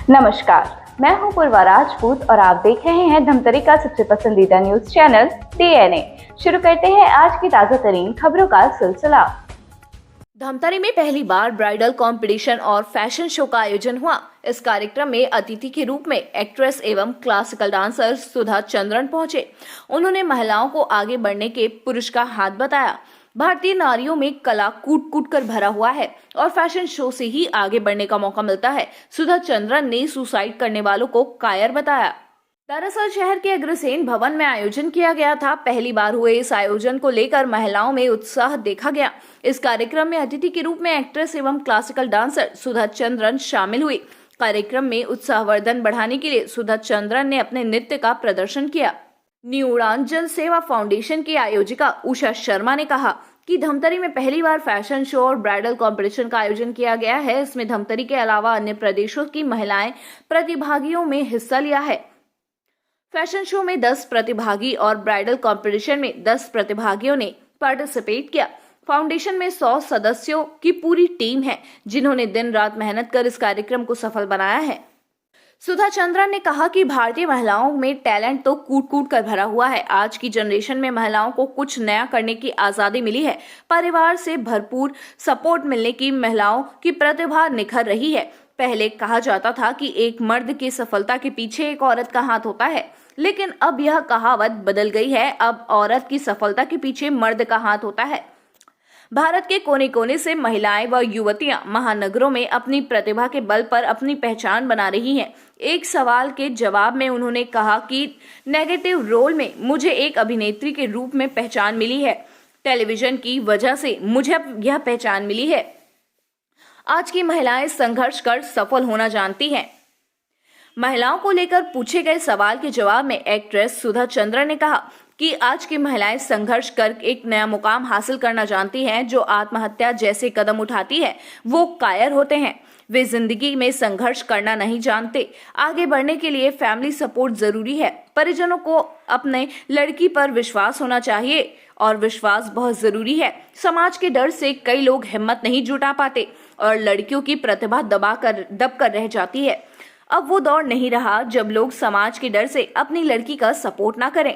नमस्कार, मैं हूं पूर्वा राजपूत और आप देख रहे हैं धमतरी का सबसे पसंदीदा न्यूज चैनल DNA। शुरू करते हैं आज की ताजा तरीन खबरों का सिलसिला। धमतरी में पहली बार ब्राइडल कंपटीशन और फैशन शो का आयोजन हुआ। इस कार्यक्रम में अतिथि के रूप में एक्ट्रेस एवं क्लासिकल डांसर सुधा चंद्रन पहुंचे। उन्होंने महिलाओं को आगे बढ़ने के पुरुष का हाथ बताया। भारतीय नारियों में कला कूट कूट कर भरा हुआ है और फैशन शो से ही आगे बढ़ने का मौका मिलता है। सुधा चंद्रन ने सुसाइड करने वालों को कायर बताया। दरअसल शहर के अग्रसेन भवन में आयोजन किया गया था। पहली बार हुए इस आयोजन को लेकर महिलाओं में उत्साह देखा गया। इस कार्यक्रम में अतिथि के रूप में एक्ट्रेस एवं क्लासिकल डांसर सुधा चंद्रन शामिल हुई। कार्यक्रम में उत्साहवर्धन बढ़ाने के लिए सुधा चंद्रन ने अपने नृत्य का प्रदर्शन किया। न्यू उड़ान जल सेवा फाउंडेशन की आयोजिका उषा शर्मा ने कहा कि धमतरी में पहली बार फैशन शो और ब्राइडल कंपटीशन का आयोजन किया गया है। इसमें धमतरी के अलावा अन्य प्रदेशों की महिलाएं प्रतिभागियों में हिस्सा लिया है। फैशन शो में 10 प्रतिभागी और ब्राइडल कंपटीशन में 10 प्रतिभागियों ने पार्टिसिपेट किया। फाउंडेशन में 100 सदस्यों की पूरी टीम है, जिन्होंने दिन रात मेहनत कर इस कार्यक्रम को सफल बनाया है। सुधा चंद्रन ने कहा कि भारतीय महिलाओं में टैलेंट तो कूट कूट कर भरा हुआ है। आज की जनरेशन में महिलाओं को कुछ नया करने की आजादी मिली है। परिवार से भरपूर सपोर्ट मिलने की महिलाओं की प्रतिभा निखर रही है। पहले कहा जाता था कि एक मर्द की सफलता के पीछे एक औरत का हाथ होता है, लेकिन अब यह कहावत बदल गई है। अब औरत की सफलता के पीछे मर्द का हाथ होता है। भारत के कोने कोने से महिलाएं व युवतियां महानगरों में अपनी प्रतिभा के बल पर अपनी पहचान बना रही हैं। एक सवाल के जवाब में उन्होंने कहा कि नेगेटिव रोल में मुझे एक अभिनेत्री के रूप में पहचान मिली है। टेलीविजन की वजह से मुझे यह पहचान मिली है। आज की महिलाएं संघर्ष कर सफल होना जानती हैं। महिलाओं को लेकर पूछे गए सवाल के जवाब में एक्ट्रेस सुधा चंद्रन ने कहा कि आज की महिलाएं संघर्ष कर एक नया मुकाम हासिल करना जानती हैं। जो आत्महत्या जैसे कदम उठाती है वो कायर होते हैं। वे जिंदगी में संघर्ष करना नहीं जानते। आगे बढ़ने के लिए फैमिली सपोर्ट जरूरी है। परिजनों को अपने लड़की पर विश्वास होना चाहिए और विश्वास बहुत जरूरी है। समाज के डर से कई लोग हिम्मत नहीं जुटा पाते और लड़कियों की प्रतिभा दब कर रह जाती है। अब वो दौर नहीं रहा जब लोग समाज के डर से अपनी लड़की का सपोर्ट ना करें।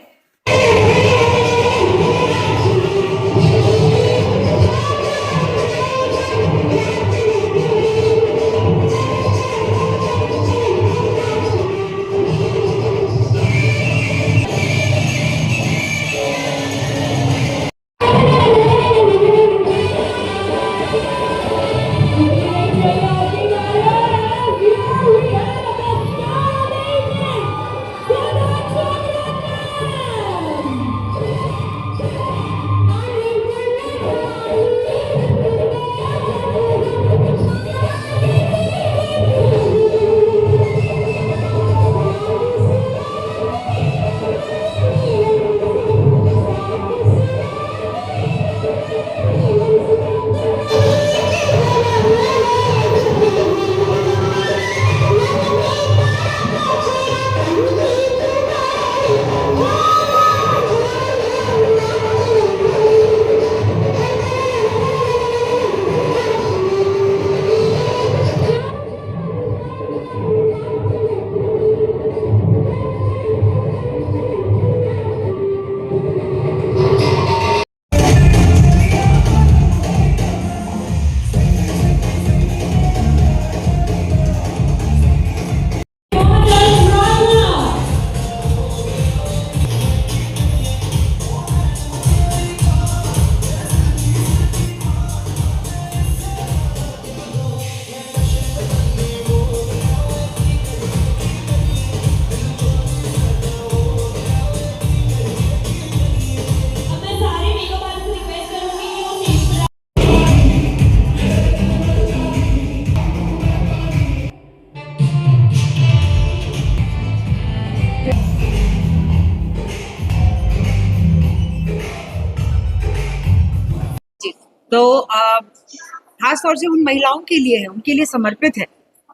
तो खास तौर से उन महिलाओं के लिए है, उनके लिए समर्पित है।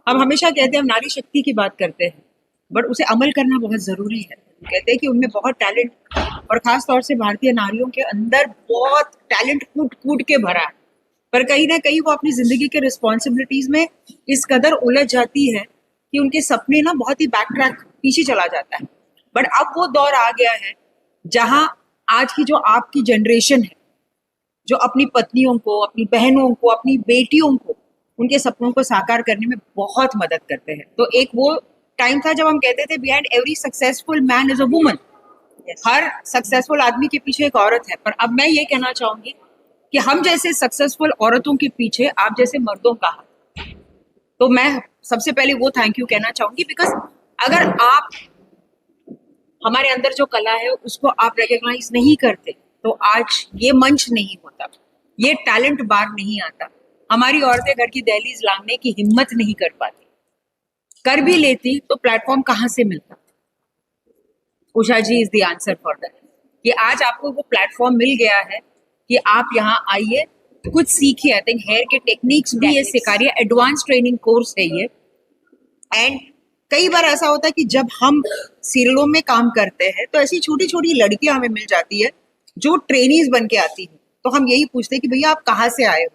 हम हमेशा कहते हैं, हम नारी शक्ति की बात करते हैं, बट उसे अमल करना बहुत जरूरी है। कहते हैं कि उनमें बहुत टैलेंट, और खास तौर से भारतीय नारियों के अंदर बहुत टैलेंट कूट कूट के भरा है, पर कहीं ना कहीं वो अपनी जिंदगी के रिस्पॉन्सिबिलिटीज में इस कदर उलझ जाती है कि उनके सपने ना बहुत ही बैक ट्रैक पीछे चला जाता है। बट अब वो दौर आ गया है जहां आज की जो आपकी जनरेशन है, जो अपनी पत्नियों को, अपनी बहनों को, अपनी बेटियों को उनके सपनों को साकार करने में बहुत मदद करते हैं। तो एक वो टाइम था जब हम कहते थे behind every successful man is a woman. Her successful आदमी के पीछे एक औरत है। पर अब मैं ये कहना चाहूंगी कि हम जैसे सक्सेसफुल औरतों के पीछे आप जैसे मर्दों का हाथ। तो मैं सबसे पहले वो थैंक यू कहना चाहूंगी, बिकॉज अगर आप हमारे अंदर जो कला है उसको आप रिकॉग्नाइज नहीं करते तो आज ये मंच नहीं होता, ये टैलेंट बार नहीं आता, हमारी औरतें घर की दहलीज लांघने की हिम्मत नहीं कर पाती। कर भी लेती तो प्लेटफॉर्म कहाँ से मिलता? Usha ji is the answer for that, कि आज आपको वो प्लेटफॉर्म मिल गया है कि आप यहाँ आइए, कुछ सीखिए। आई थिंक हेयर के टेक्निक्स भी ये सिखा रही है, एडवांस ट्रेनिंग कोर्स है ये। एंड कई बार ऐसा होता है कि जब हम सीरियलों में काम करते हैं तो ऐसी छोटी छोटी लड़कियां हमें मिल जाती है जो ट्रेनीज बन के आती हैं, तो हम यही पूछते हैं कि भैया आप कहाँ से आए हो?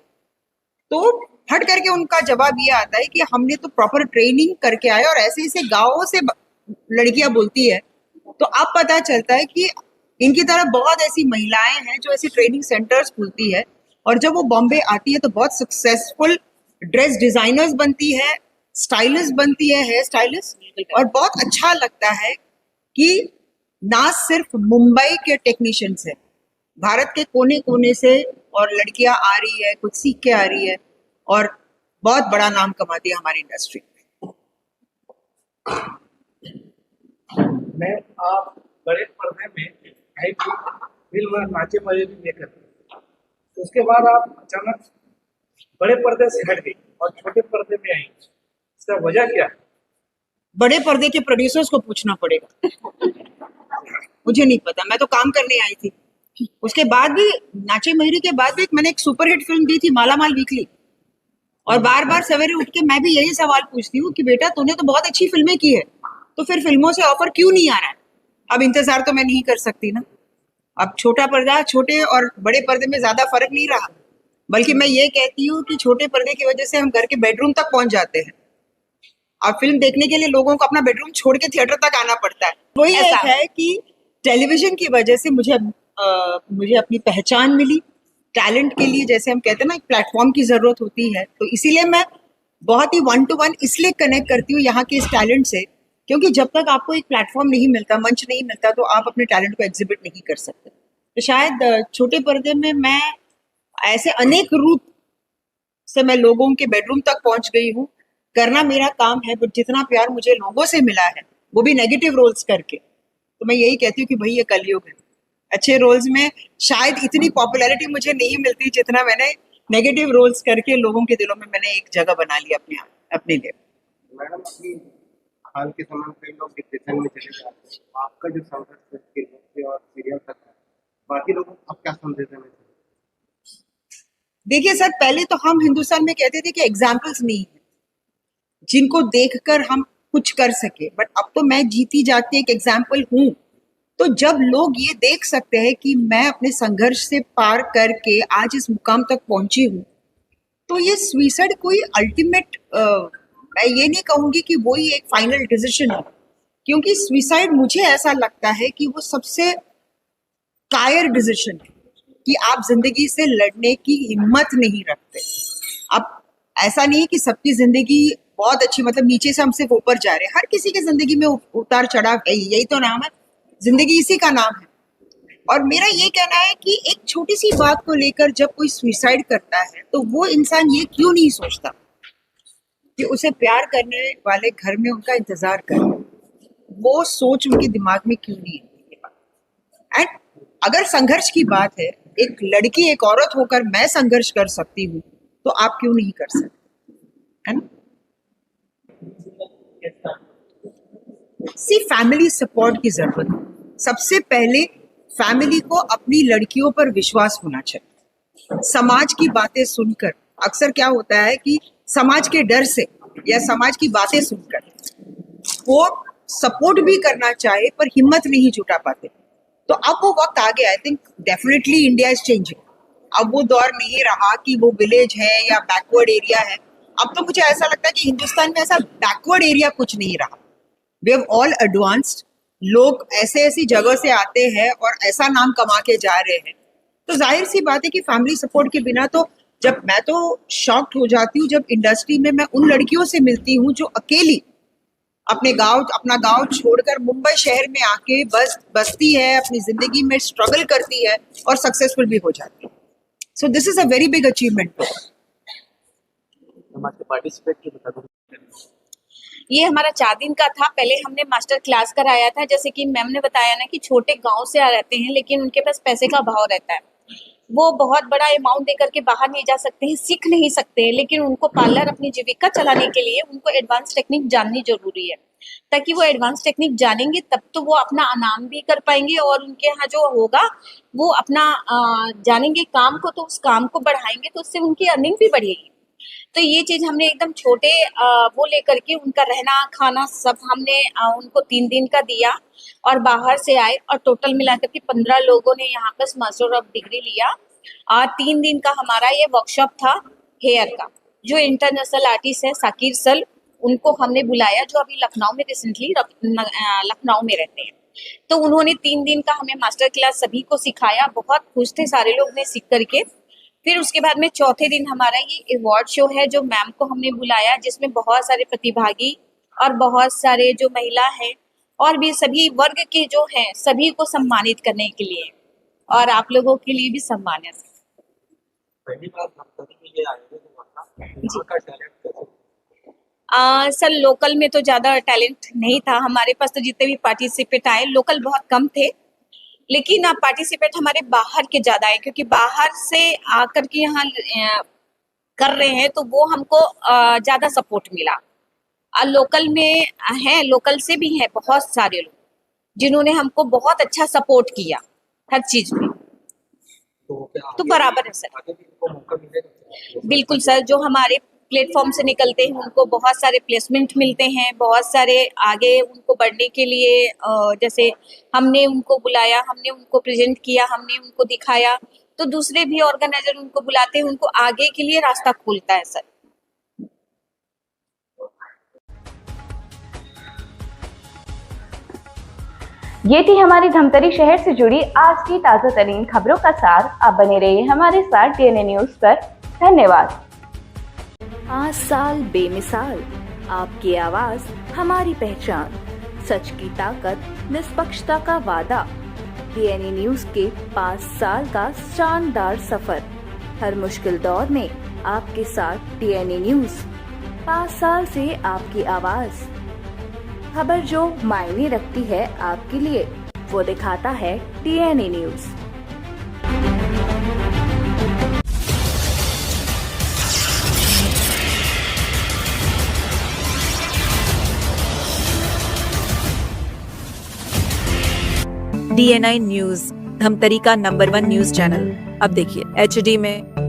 तो हट करके उनका जवाब ये आता है कि हमने तो प्रॉपर ट्रेनिंग करके आए, और ऐसे ऐसे गाँवों से लड़कियां बोलती है। तो अब पता चलता है कि इनकी तरह बहुत ऐसी महिलाएं हैं जो ऐसी ट्रेनिंग सेंटर्स खुलती है, और जब वो बॉम्बे आती है तो बहुत सक्सेसफुल ड्रेस डिजाइनर्स बनती है, स्टाइलिस्ट बनती है, हेयर स्टाइलिस्ट। और बहुत अच्छा लगता है कि ना सिर्फ मुंबई के टेक्नीशियंस है, भारत के कोने कोने से और लड़कियां आ रही है, कुछ सीख के आ रही है और बहुत बड़ा नाम कमाती है हमारी इंडस्ट्री में। आप बड़े पर्दे में आई फिल्म नाचे मजे भी लेकर, तो उसके बाद आप अचानक बड़े पर्दे से हट गई और छोटे पर्दे में आई, इसका वजह क्या है? बड़े पर्दे के प्रोड्यूसर्स को पूछना पड़ेगा मुझे नहीं पता, मैं तो काम करने आई थी। उसके बाद भी नाचे महिरी के बाद भी मैंने एक सुपरहिट फिल्म दी थी, माला माल वीकली, और बार बार सवेरे उठ के मैं भी यही सवाल पूछती हूँ कि बेटा तूने तो बहुत अच्छी फिल्में की है, तो फिर फिल्मों से ऑफर क्यों नहीं आ रहा है? अब इंतजार तो मैं नहीं कर सकती ना। अब छोटा पर्दा, छोटे और बड़े पर्दे में ज्यादा फर्क नहीं रहा, बल्कि मैं ये कहती हूँ कि छोटे पर्दे की वजह से हम घर के बेडरूम तक पहुंच जाते हैं। अब फिल्म देखने के लिए लोगों को अपना बेडरूम छोड़ के थिएटर तक आना पड़ता है। वही एक है कि टेलीविजन की वजह से मुझे अपनी पहचान मिली। टैलेंट के लिए, जैसे हम कहते हैं ना, एक प्लेटफॉर्म की जरूरत होती है, तो इसीलिए मैं बहुत ही 1-to-1 इसलिए कनेक्ट करती हूँ यहाँ के इस टैलेंट से, क्योंकि जब तक आपको एक प्लेटफॉर्म नहीं मिलता, मंच नहीं मिलता, तो आप अपने टैलेंट को एग्जिबिट नहीं कर सकते। तो शायद छोटे पर्दे में मैं ऐसे अनेक रूप से मैं लोगों के बेडरूम तक पहुंच गई हूँ। करना मेरा काम है, बट जितना प्यार मुझे लोगों से मिला है, वो भी नेगेटिव रोल्स करके, तो मैं यही कहती हूँ कि भाई ये कलयुग है। अच्छे रोल्स में शायद इतनी पॉपुलैरिटी मुझे नहीं मिलती जितना मैंने नेगेटिव रोल्स करके लोगों के दिलों में मैंने एक जगह बना ली अपने लिए। मैडम, अभी हाल के समय में कई लोग डिप्रेशन में चले जाते हैं, आपका जो संघर्ष है फिल्मों से और सीरियल तक है, बाकी लोगों को आप क्या संदेश देना चाहिए? देखिए सर, पहले तो हम हिंदुस्तान में कहते थे कि एग्जाम्पल्स नहीं है जिनको देखकर हम कुछ कर सके, बट अब तो मैं जीती जाती एक एग्जाम्पल हूँ। तो जब लोग ये देख सकते हैं कि मैं अपने संघर्ष से पार करके आज इस मुकाम तक पहुंची हूँ, तो ये सुसाइड कोई अल्टीमेट, मैं ये नहीं कहूंगी कि वो ही एक फाइनल डिसीजन है, क्योंकि सुसाइड मुझे ऐसा लगता है कि वो सबसे कायर डिसीजन है कि आप जिंदगी से लड़ने की हिम्मत नहीं रखते। अब ऐसा नहीं है कि सबकी जिंदगी बहुत अच्छी, मतलब नीचे से हम सिर्फ ऊपर जा रहे हैं, हर किसी की जिंदगी में उतार चढ़ाव है, यही तो नाम है जिंदगी, इसी का नाम है। और मेरा ये कहना है कि एक छोटी सी बात को लेकर जब कोई सुसाइड करता है तो वो इंसान ये क्यों नहीं सोचता कि उसे प्यार करने वाले घर में उनका इंतजार करे, वो सोच उनके दिमाग में क्यों नहीं है। एंड अगर संघर्ष की बात है, एक लड़की, एक औरत होकर मैं संघर्ष कर सकती हूँ, तो आप क्यों नहीं कर सकते, है ना? सी फैमिली सपोर्ट की जरूरत है। सबसे पहले फैमिली को अपनी लड़कियों पर विश्वास होना चाहिए। समाज की बातें सुनकर, अक्सर क्या होता है कि समाज के डर से या समाज की बातें सुनकर वो सपोर्ट भी करना चाहे पर हिम्मत नहीं जुटा पाते। तो अब वो वक्त आ गया, I think definitely India is changing. अब वो दौर नहीं रहा कि वो विलेज है या बैकवर्ड एरिया है, अब तो मुझे ऐसा लगता है कि हिंदुस्तान में ऐसा बैकवर्ड एरिया कुछ नहीं रहा। We have all advanced. लोग ऐसे ऐसी जगह से आते हैं और ऐसा नाम कमा के जा रहे हैं, तो जाहिर सी बात है कि फैमिली सपोर्ट के बिना तो जब मैं तो शॉक्ड हो जाती हूँ जब इंडस्ट्री में मैं उन लड़कियों से मिलती हूँ जो अकेली अपना गांव छोड़कर मुंबई शहर में आके बसती है, अपनी जिंदगी में स्ट्रगल करती है और सक्सेसफुल भी हो जाती है। So this is a very big achievement. ये हमारा 4 दिन का था। पहले हमने मास्टर क्लास कराया था, जैसे कि मैम ने बताया ना कि छोटे गांव से आ रहते हैं लेकिन उनके पास पैसे का अभाव रहता है, वो बहुत बड़ा अमाउंट देकर के बाहर नहीं जा सकते हैं, सीख नहीं सकते हैं, लेकिन उनको पार्लर अपनी जीविका चलाने के लिए उनको एडवांस टेक्निक जाननी जरूरी है, ताकि वो एडवांस टेक्निक जानेंगे तब तो वो अपना नाम भी कर पाएंगे और उनके यहाँ जो होगा वो अपना जानेंगे काम को, तो उस काम को बढ़ाएंगे तो उससे उनकी अर्निंग भी बढ़ेगी। तो ये चीज हमने एकदम छोटे वो लेकर के उनका रहना खाना सब हमने उनको 3 दिन का दिया और बाहर से आए और टोटल मिलाकर के 15 लोगों ने यहाँ पर मास्टर ऑफ डिग्री लिया। और 3 दिन का हमारा ये वर्कशॉप था हेयर का। जो इंटरनेशनल आर्टिस्ट है साकिर सर, उनको हमने बुलाया, जो अभी लखनऊ में रिसेंटली लखनऊ में रहते हैं। तो उन्होंने 3 दिन का हमें मास्टर क्लास सभी को सिखाया, बहुत खुश थे सारे लोग ने सीख करके। फिर उसके बाद में चौथे दिन हमारा ये अवार्ड शो है जो मैम को हमने बुलाया, जिसमें बहुत सारे प्रतिभागी और बहुत सारे जो महिला हैं और भी सभी वर्ग के जो हैं सभी को सम्मानित करने के लिए, और आप लोगों के लिए भी सम्मान है। सर लोकल में तो ज्यादा टैलेंट नहीं था हमारे पास, तो जितने भी पार्टिसिपेट आए लोकल बहुत कम थे, लेकिन पार्टिसिपेट हमारे बाहर के ज्यादा है, क्योंकि बाहर से आकर के यहाँ कर रहे हैं तो वो हमको ज्यादा सपोर्ट मिला। लोकल में हैं, लोकल से भी हैं बहुत सारे लोग जिन्होंने हमको बहुत अच्छा सपोर्ट किया हर चीज में। तो बराबर है सर, बिल्कुल सर। जो हमारे प्लेटफॉर्म से निकलते हैं उनको बहुत सारे प्लेसमेंट मिलते हैं, बहुत सारे आगे उनको बढ़ने के लिए जैसे हमने उनको बुलाया, हमने उनको प्रेजेंट किया, हमने उनको दिखाया, तो दूसरे भी ऑर्गेनाइजर उनको बुलाते हैं, उनको आगे के लिए रास्ता खुलता है सर। ये थी हमारी धमतरी शहर से जुड़ी आज की ताजा तरीन खबरों का सार। आप बने रहिए हमारे साथ डीएनए न्यूज पर। धन्यवाद। 5 साल बेमिसाल, आपकी आवाज हमारी पहचान, सच की ताकत, निष्पक्षता का वादा। डीएनए न्यूज के 5 साल का शानदार सफर, हर मुश्किल दौर में आपके साथ डीएनए न्यूज। 5 साल से आपकी आवाज, खबर जो मायने रखती है आपके लिए, वो दिखाता है DNA news. DNI news, Dhamtari का नंबर 1 न्यूज चैनल। अब देखिए HD में,